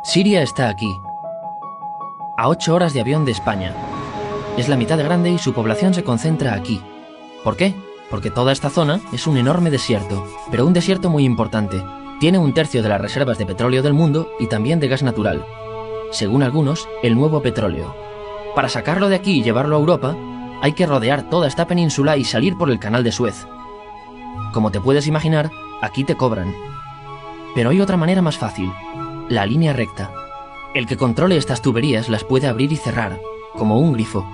Siria está aquí, a 8 horas de avión de España. Es la mitad de grande y su población se concentra aquí. ¿Por qué? Porque toda esta zona es un enorme desierto, pero un desierto muy importante. Tiene 1/3 de las reservas de petróleo del mundo y también de gas natural. Según algunos, el nuevo petróleo. Para sacarlo de aquí y llevarlo a Europa, hay que rodear toda esta península y salir por el canal de Suez. Como te puedes imaginar, aquí te cobran. Pero hay otra manera más fácil, la línea recta. El que controle estas tuberías las puede abrir y cerrar, como un grifo.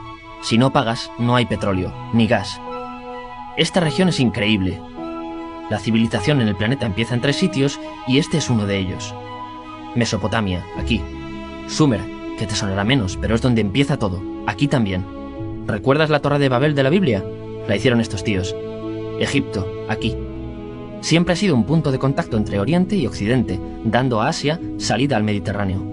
Si no pagas, no hay petróleo, ni gas. Esta región es increíble. La civilización en el planeta empieza en 3 sitios y este es uno de ellos. Mesopotamia, aquí. Sumer, que te sonará menos, pero es donde empieza todo, aquí también. ¿Recuerdas la Torre de Babel de la Biblia? La hicieron estos tíos. Egipto, aquí. Siempre ha sido un punto de contacto entre Oriente y Occidente, dando a Asia salida al Mediterráneo.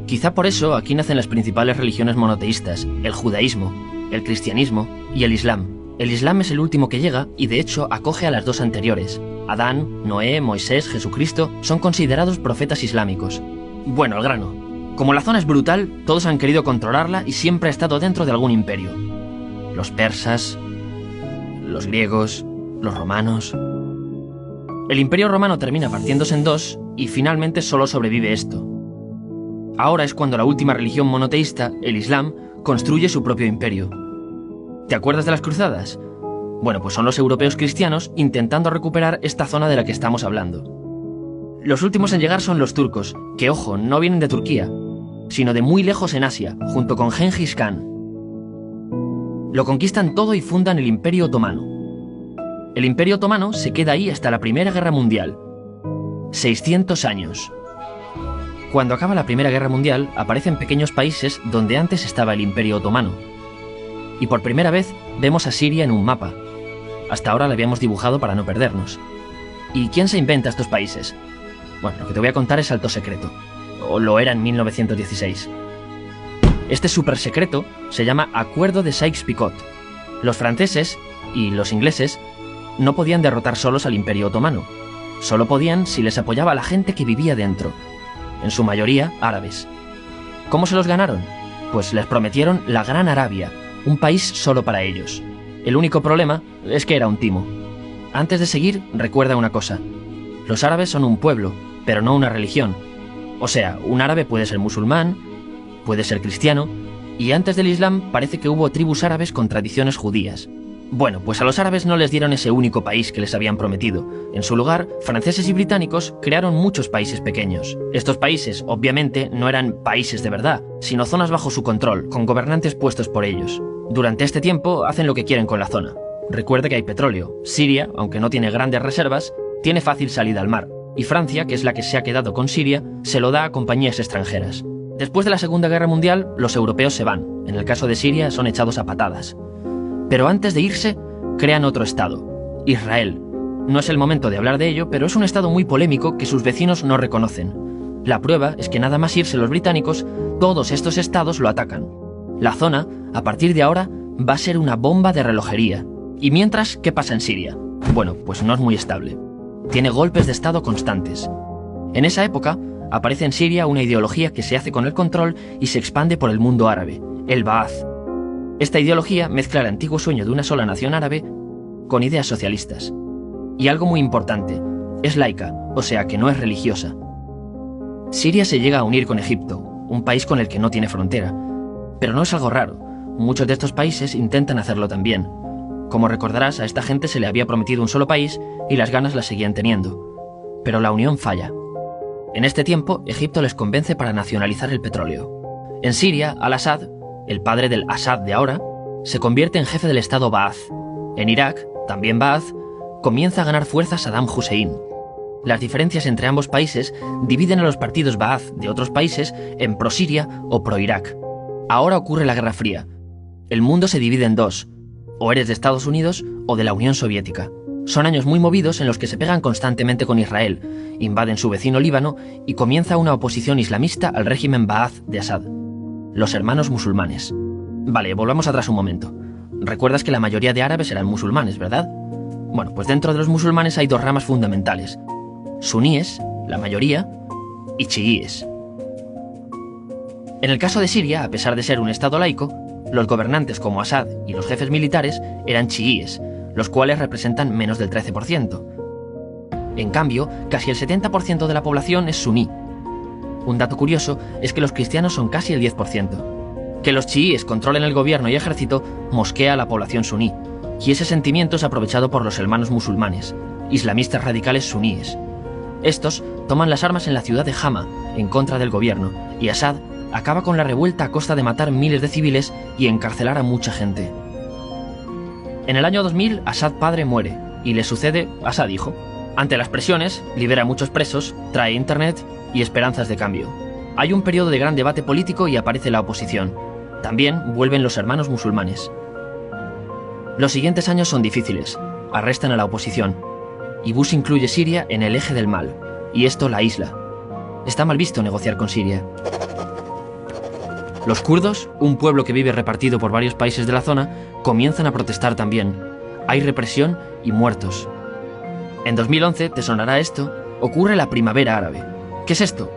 Quizá por eso aquí nacen las principales religiones monoteístas, el judaísmo, el cristianismo y el islam. El islam es el último que llega y de hecho acoge a las 2 anteriores. Adán, Noé, Moisés, Jesucristo son considerados profetas islámicos. Bueno, al grano. Como la zona es brutal, todos han querido controlarla y siempre ha estado dentro de algún imperio. Los persas, los griegos, los romanos. El imperio romano termina partiéndose en 2 y finalmente solo sobrevive esto. Ahora es cuando la última religión monoteísta, el Islam, construye su propio imperio. ¿Te acuerdas de las cruzadas? Bueno, pues son los europeos cristianos intentando recuperar esta zona de la que estamos hablando. Los últimos en llegar son los turcos, que ojo, no vienen de Turquía, sino de muy lejos en Asia, junto con Gengis Khan. Lo conquistan todo y fundan el Imperio Otomano. El Imperio Otomano se queda ahí hasta la Primera Guerra Mundial. 600 años. Cuando acaba la Primera Guerra Mundial, aparecen pequeños países donde antes estaba el Imperio Otomano. Y por primera vez vemos a Siria en un mapa. Hasta ahora la habíamos dibujado para no perdernos. ¿Y quién se inventa estos países? Bueno, lo que te voy a contar es alto secreto. O lo era en 1916. Este súper secreto se llama Acuerdo de Sykes-Picot. Los franceses y los ingleses no podían derrotar solos al Imperio Otomano. Solo podían si les apoyaba la gente que vivía dentro. En su mayoría, árabes. ¿Cómo se los ganaron? Pues les prometieron la Gran Arabia, un país solo para ellos. El único problema es que era un timo. Antes de seguir, recuerda una cosa. Los árabes son un pueblo, pero no una religión. O sea, un árabe puede ser musulmán, puede ser cristiano, y antes del Islam parece que hubo tribus árabes con tradiciones judías. Bueno, pues a los árabes no les dieron ese único país que les habían prometido. En su lugar, franceses y británicos crearon muchos países pequeños. Estos países, obviamente, no eran países de verdad, sino zonas bajo su control, con gobernantes puestos por ellos. Durante este tiempo hacen lo que quieren con la zona. Recuerda que hay petróleo. Siria, aunque no tiene grandes reservas, tiene fácil salida al mar. Y Francia, que es la que se ha quedado con Siria, se lo da a compañías extranjeras. Después de la Segunda Guerra Mundial, los europeos se van. En el caso de Siria, son echados a patadas. Pero antes de irse, crean otro estado, Israel. No es el momento de hablar de ello, pero es un estado muy polémico que sus vecinos no reconocen. La prueba es que nada más irse los británicos, todos estos estados lo atacan. La zona, a partir de ahora, va a ser una bomba de relojería. Y mientras, ¿qué pasa en Siria? Bueno, pues no es muy estable. Tiene golpes de estado constantes. En esa época, aparece en Siria una ideología que se hace con el control y se expande por el mundo árabe, el Ba'ath. Esta ideología mezcla el antiguo sueño de una sola nación árabe con ideas socialistas. Y algo muy importante, es laica, o sea que no es religiosa. Siria se llega a unir con Egipto, un país con el que no tiene frontera. Pero no es algo raro, muchos de estos países intentan hacerlo también. Como recordarás, a esta gente se le había prometido un solo país y las ganas las seguían teniendo. Pero la unión falla. En este tiempo, Egipto les convence para nacionalizar el petróleo. En Siria, Al-Assad, el padre del Assad de ahora, se convierte en jefe del estado Ba'ath. En Irak, también Ba'ath, comienza a ganar fuerza Saddam Hussein. Las diferencias entre ambos países dividen a los partidos Ba'ath de otros países en pro-Siria o pro-Irak. Ahora ocurre la Guerra Fría. El mundo se divide en dos, o eres de Estados Unidos o de la Unión Soviética. Son años muy movidos en los que se pegan constantemente con Israel, invaden su vecino Líbano y comienza una oposición islamista al régimen Ba'ath de Assad. Los hermanos musulmanes. Vale, volvamos atrás un momento. Recuerdas que la mayoría de árabes eran musulmanes, ¿verdad? Bueno, pues dentro de los musulmanes hay dos ramas fundamentales. Suníes, la mayoría, y chiíes. En el caso de Siria, a pesar de ser un estado laico, los gobernantes como Assad y los jefes militares eran chiíes, los cuales representan menos del 13%. En cambio, casi el 70% de la población es suní. Un dato curioso es que los cristianos son casi el 10%. Que los chiíes controlen el gobierno y ejército mosquea a la población suní, y ese sentimiento es aprovechado por los hermanos musulmanes, islamistas radicales suníes. Estos toman las armas en la ciudad de Hama, en contra del gobierno, y Assad acaba con la revuelta a costa de matar miles de civiles y encarcelar a mucha gente. En el año 2000, Assad padre muere, y le sucede Assad hijo. Ante las presiones, libera a muchos presos, trae internet y esperanzas de cambio. Hay un periodo de gran debate político y aparece la oposición. También vuelven los hermanos musulmanes. Los siguientes años son difíciles. Arrestan a la oposición. Y Bush incluye Siria en el eje del mal, y esto la aísla. Está mal visto negociar con Siria. Los kurdos, un pueblo que vive repartido por varios países de la zona, comienzan a protestar también. Hay represión y muertos. En 2011, te sonará esto, ocurre la Primavera Árabe. ¿Qué es esto?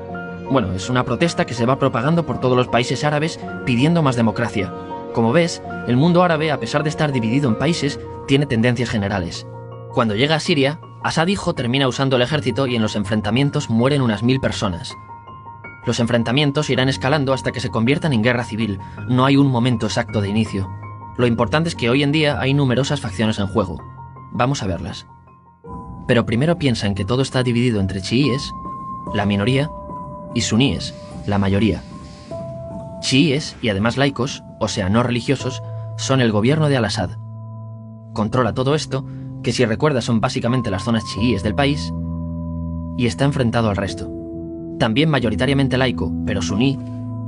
Bueno, es una protesta que se va propagando por todos los países árabes pidiendo más democracia. Como ves, el mundo árabe, a pesar de estar dividido en países, tiene tendencias generales. Cuando llega a Siria, Assad hijo termina usando el ejército y en los enfrentamientos mueren unas 1000 personas. Los enfrentamientos irán escalando hasta que se conviertan en guerra civil. No hay un momento exacto de inicio. Lo importante es que hoy en día hay numerosas facciones en juego. Vamos a verlas. Pero primero piensa en que todo está dividido entre chiíes, la minoría, y suníes, la mayoría. Chiíes, y además laicos, o sea, no religiosos, son el gobierno de al-Assad. Controla todo esto, que si recuerdas son básicamente las zonas chiíes del país, y está enfrentado al resto. También mayoritariamente laico, pero suní,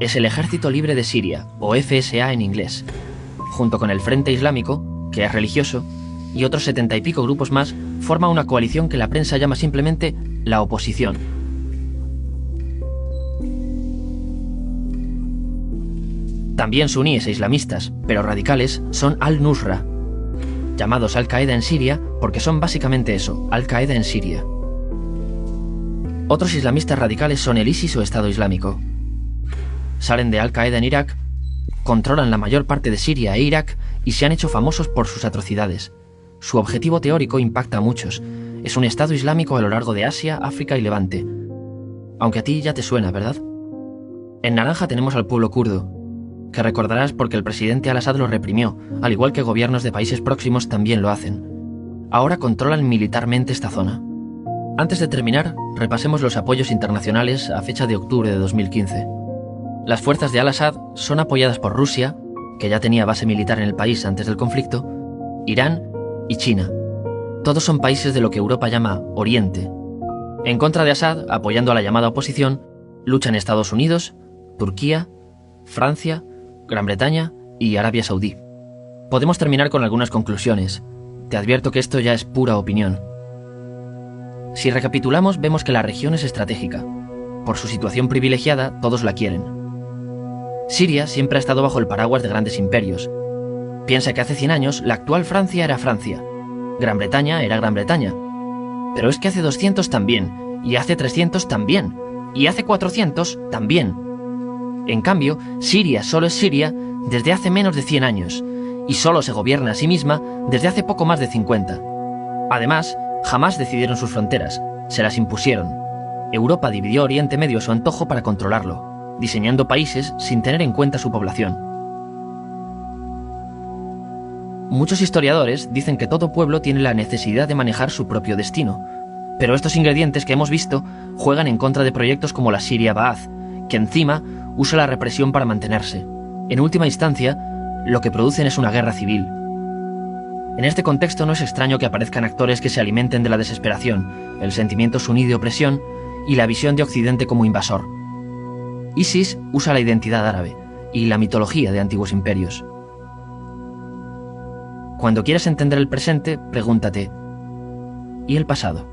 es el Ejército Libre de Siria, o FSA en inglés, junto con el Frente Islámico, que es religioso, y otros 70 y pico grupos más, forma una coalición que la prensa llama simplemente la oposición. También suníes e islamistas, pero radicales, son al-Nusra, llamados Al-Qaeda en Siria porque son básicamente eso, Al-Qaeda en Siria. Otros islamistas radicales son el ISIS o Estado Islámico. Salen de Al-Qaeda en Irak, controlan la mayor parte de Siria e Irak y se han hecho famosos por sus atrocidades. Su objetivo teórico impacta a muchos. Es un Estado Islámico a lo largo de Asia, África y Levante. Aunque a ti ya te suena, ¿verdad? En naranja tenemos al pueblo kurdo, que recordarás porque el presidente al-Assad lo reprimió, al igual que gobiernos de países próximos también lo hacen. Ahora controlan militarmente esta zona. Antes de terminar, repasemos los apoyos internacionales a fecha de octubre de 2015. Las fuerzas de al-Assad son apoyadas por Rusia, que ya tenía base militar en el país antes del conflicto, Irán y China. Todos son países de lo que Europa llama Oriente. En contra de Assad, apoyando a la llamada oposición, luchan Estados Unidos, Turquía, Francia, Gran Bretaña y Arabia Saudí. Podemos terminar con algunas conclusiones. Te advierto que esto ya es pura opinión. Si recapitulamos, vemos que la región es estratégica. Por su situación privilegiada, todos la quieren. Siria siempre ha estado bajo el paraguas de grandes imperios. Piensa que hace 100 años la actual Francia era Francia. Gran Bretaña era Gran Bretaña. Pero es que hace 200 también, y hace 300 también, y hace 400 también. En cambio, Siria solo es Siria desde hace menos de 100 años, y solo se gobierna a sí misma desde hace poco más de 50. Además, jamás decidieron sus fronteras, se las impusieron. Europa dividió Oriente Medio a su antojo para controlarlo, diseñando países sin tener en cuenta su población. Muchos historiadores dicen que todo pueblo tiene la necesidad de manejar su propio destino, pero estos ingredientes que hemos visto juegan en contra de proyectos como la Siria Ba'ath, que encima usa la represión para mantenerse. En última instancia, lo que producen es una guerra civil. En este contexto no es extraño que aparezcan actores que se alimenten de la desesperación, el sentimiento suní de opresión y la visión de Occidente como invasor. ISIS usa la identidad árabe y la mitología de antiguos imperios. Cuando quieras entender el presente, pregúntate, ¿y el pasado?